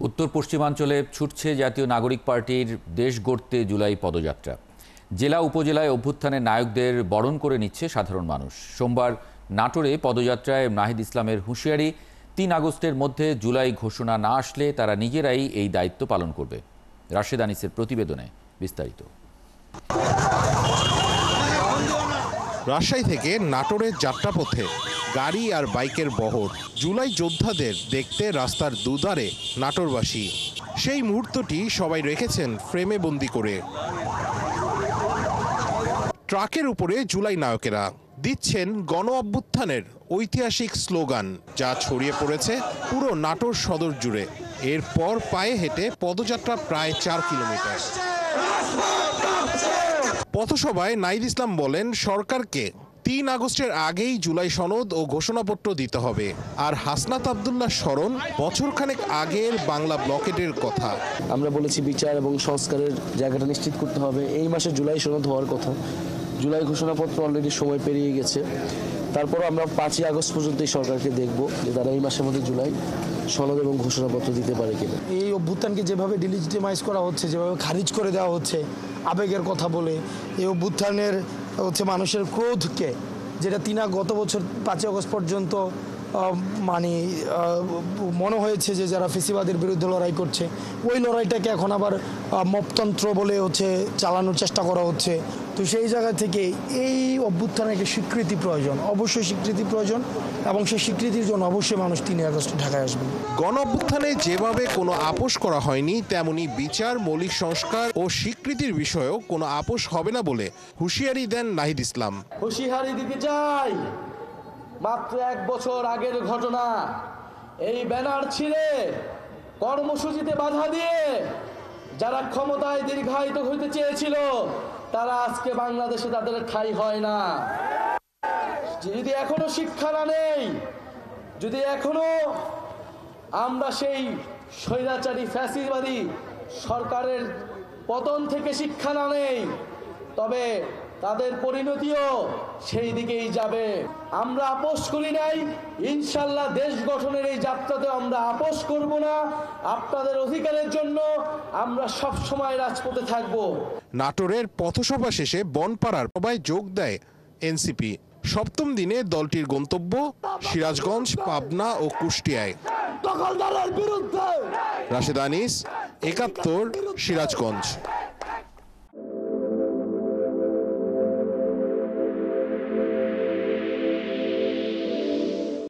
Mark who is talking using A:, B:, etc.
A: উত্তর পশ্চিমাঞ্চলে ছুটছে জাতীয় নাগরিক পার্টির দেশ গড়তে জুলাই পদযাত্রা। জেলা উপজেলায় অভ্যুত্থানের নায়কদের বরণ করে নিচ্ছে সাধারণ মানুষ। সোমবার নাটোরে পদযাত্রায় নাহিদ ইসলামের হুঁশিয়ারি, ৩ আগস্টের মধ্যে জুলাই ঘোষণা না আসলে তারা নিজেরাই এই দায়িত্ব পালন করবে। রাশেদ আনিসের প্রতিবেদনে বিস্তারিত।
B: রাজশাহী থেকে নাটোরের যাত্রাপথে গাড়ি আর বাইকের বহর। জুলাই যোদ্ধাদের দেখতে রাস্তার দুধারে নাটোরবাসী। সেই মুহূর্তটি সবাই রেখেছেন ফ্রেমে বন্দি করে। ট্রাকের উপরে জুলাই নায়কেরা দিচ্ছেন গণ অভ্যুত্থানের ঐতিহাসিক স্লোগান, যা ছড়িয়ে পড়েছে পুরো নাটোর সদর জুড়ে। এরপর পায়ে হেঁটে পদযাত্রা প্রায় ৪ কিলোমিটার। পথসভায় নাহিদ ইসলাম বলেন, সরকারকে ৩ আগস্টের আগেই জুলাই সনদ ও ঘোষণাপত্র দিতে হবে। আর হাসনাত আবদুল্লাহ স্মরণ বছরখানেক আগের বাংলা ব্লকেটের কথা।
C: আমরা বলেছি বিচার এবং সংস্কারের জায়গাটা নিশ্চিত করতে হবে। এই মাসে জুলাই সনদ হওয়ার কথা, জুলাই ঘোষণাপত্র অলরেডি সময় পেরিয়ে গেছে। তারপরও আমরা ৫ই আগস্ট পর্যন্ত এই সরকারকে দেখব যে তারা এই মাসের মধ্যে জুলাই সনদ এবং ঘোষণাপত্র দিতে পারে কিনা।
D: এই অভ্যুত্থানকে যেভাবে ডিলিজিটিমাইজ করা হচ্ছে, যেভাবে খারিজ করে দেওয়া হচ্ছে আবেগের কথা বলে, এই অভ্যুত্থানের মানুষের ক্রোধকে, যেটা গত বছর ৫ই আগস্ট পর্যন্ত মনে হয়েছে যে যারা ফেসিবাদের বিরুদ্ধে লড়াই করছে, ওই লড়াইটাকে এখন আবার মপতন্ত্র বলে চালানোর চেষ্টা করা হচ্ছে। তো সেই জায়গা থেকে এই অভ্যুত্থানের একটা স্বীকৃতি প্রয়োজন, অবশ্যই স্বীকৃতি প্রয়োজন, এবং সেই স্বীকৃতির জন্য অবশ্যই মানুষ ৩ আগস্ট ঢাকায় আসবে।
B: গণ অভ্যুত্থানে যেভাবে কোনো আপোষ করা হয়নি, তেমনি বিচার, মৌলিক সংস্কার ও স্বীকৃতির বিষয়েও কোনো আপোষ হবে না বলে হুঁশিয়ারি দেন নাহিদ ইসলাম।
E: হুঁশিয়ারি দিতে চাই, মাত্র ১ বছর আগের ঘটনা। এই ব্যানার ছিঁড়ে কর্মসূচিতে বাধা দিয়ে যারা ক্ষমতায় দীর্ঘায়িত হইতে চেয়েছিল, তারা আজকে বাংলাদেশে তাদের ঠাঁই হয় না। যদি এখনো শিক্ষা না নেই, যদি এখনো আমরা সেই স্বৈরাচারী ফ্যাসিবাদী সরকারের পতন থেকে শিক্ষা না নেই, তবে তাদের পরিণতিও সেই দিকেই যাবে। আমরা আপোষ করি নাই, ইনশাল্লাহ দেশ গঠনের এই যাত্রাতে আমরা আপোষ করব না। আপনাদের অধিকারের জন্য আমরা সব সময় রাজপথে থাকব।
B: নাটোরের পথসভা শেষে বনপাড়ার সভায় যোগ দেয় এনসিপি। ৭ম দিনে দলটির গন্তব্য সিরাজগঞ্জ, পাবনা ও কুষ্টিয়ায়।
E: দখলদারের বিরুদ্ধে।
B: রাশেদ আনিস, ৭১, সিরাজগঞ্জ।